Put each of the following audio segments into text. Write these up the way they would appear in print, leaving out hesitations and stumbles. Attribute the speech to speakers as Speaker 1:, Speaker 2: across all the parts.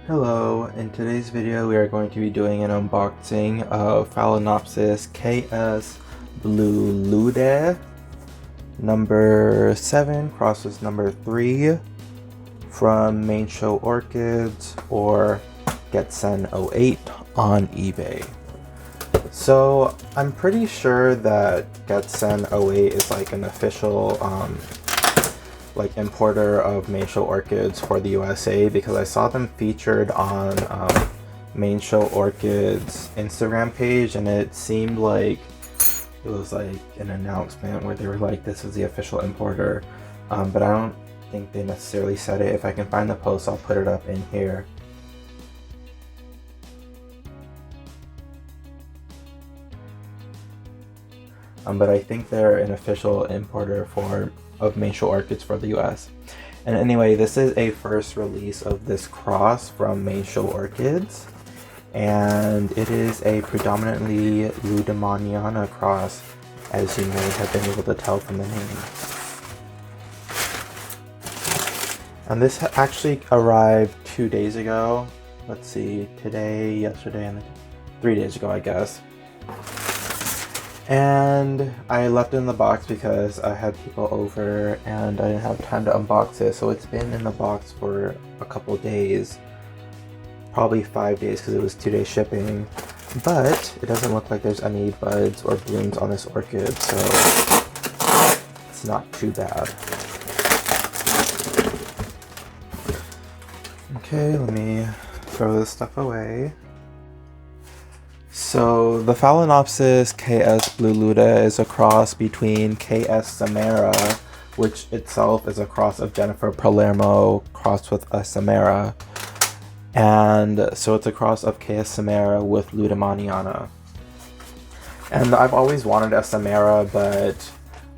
Speaker 1: Hello, in today's video we are going to be doing an unboxing of Phalaenopsis KS Blue Ludde number 7 crosses number 3 from Main Show Orchids or Getzen08 on eBay. So I'm pretty sure that Getzen08 is like an official importer of Main Show Orchids for the USA, because I saw them featured on Main Show Orchids Instagram page, and it seemed like it was like an announcement where they were like, this is the official importer, but I don't think they necessarily said it. If I can find the post, I'll put it up in here. But I think they're an official importer of Main Show Orchids for the US. And anyway, this is a first release of this cross from Main Show Orchids, and it is a predominantly Ludde cross, as you may have been able to tell from the name. And this actually arrived 2 days ago. Let's see, today, yesterday, and 3 days ago, I guess. And I left it in the box because I had people over and I didn't have time to unbox it, so it's been in the box for a couple days, probably 5 days because it was 2-day shipping. But it doesn't look like there's any buds or blooms on this orchid, so it's not too bad. Okay, let me throw this stuff away. So the Phalaenopsis KS Blue Ludde is a cross between KS Samara, which itself is a cross of Jennifer Palermo crossed with a Samara. And so it's a cross of KS Samara with Ludde. And I've always wanted a Samara, but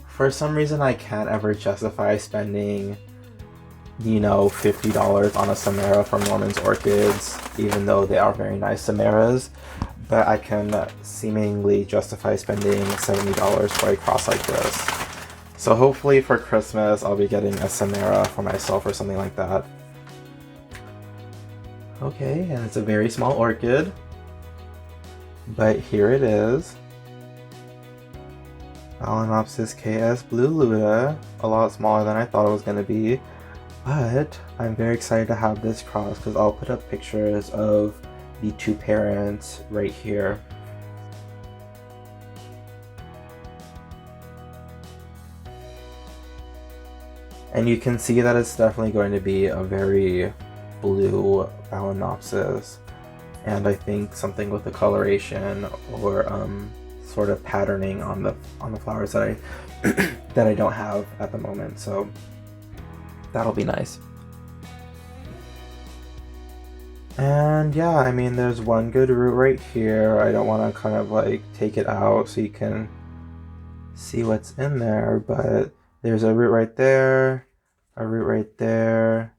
Speaker 1: for some reason I can't ever justify spending, you know, $50 on a Samara from Norman's Orchids, even though they are very nice Samaras. But I can seemingly justify spending $70 for a cross like this. So hopefully for Christmas I'll be getting a Samara for myself or something like that. Okay, and it's a very small orchid, but here it is. Phalaenopsis KS Blue Ludde, a lot smaller than I thought it was going to be, but I'm very excited to have this cross because I'll put up pictures of the two parents right here. And you can see that it's definitely going to be a very blue Phalaenopsis, and I think something with the coloration or sort of patterning on the flowers that I that I don't have at the moment, so that'll be nice. And yeah, I mean, there's one good root right here. I don't want to kind of like take it out so you can see what's in there, but there's a root right there, a root right there,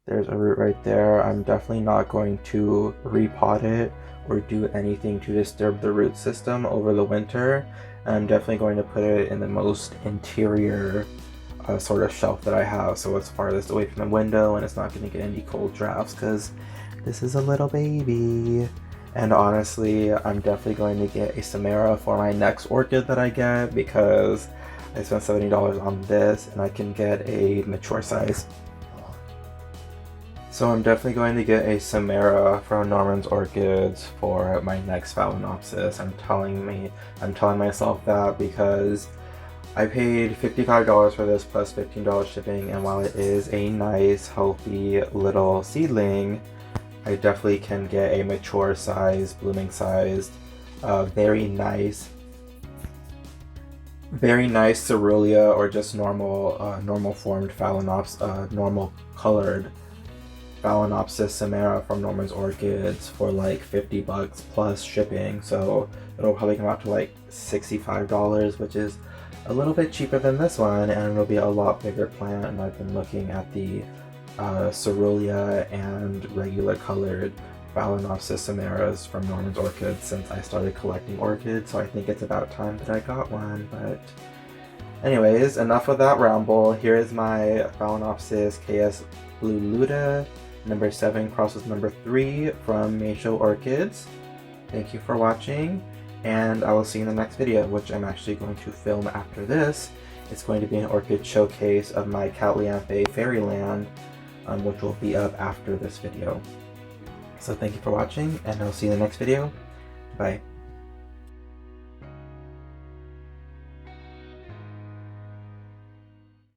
Speaker 1: there's a root right there. I'm definitely not going to repot it or do anything to disturb the root system over the winter. I'm definitely going to put it in the most interior sort of shelf that I have, so it's farthest away from the window and it's not going to get any cold drafts, because this is a little baby. And honestly, I'm definitely going to get a Samara for my next orchid that I get, because I spent $70 on this and I can get a mature size. So I'm definitely going to get a Samara from Norman's Orchids for my next Phalaenopsis. I'm telling myself that because I paid $55 for this plus $15 shipping, and while it is a nice, healthy little seedling, I definitely can get a mature size, blooming sized, very nice Cerulean or just normal formed Phalaenopsis, normal colored Phalaenopsis Samara from Norman's Orchids for like $50 plus shipping. So it'll probably come out to like $65, which is a little bit cheaper than this one, and it'll be a lot bigger plant. And I've been looking at the Cerulean and regular colored Phalaenopsis Samaras from Norman's Orchids since I started collecting orchids, so I think it's about time that I got one. But anyways, enough of that ramble. Here is my Phalaenopsis KS Blue Ludde Number 7 crosses number 3 from Meisho Orchids. Thank you for watching, and I will see you in the next video, which I'm actually going to film after this. It's going to be an orchid showcase of my Catlianthe Fairyland, which will be up after this video. So thank you for watching, and I'll see you in the next video. Bye.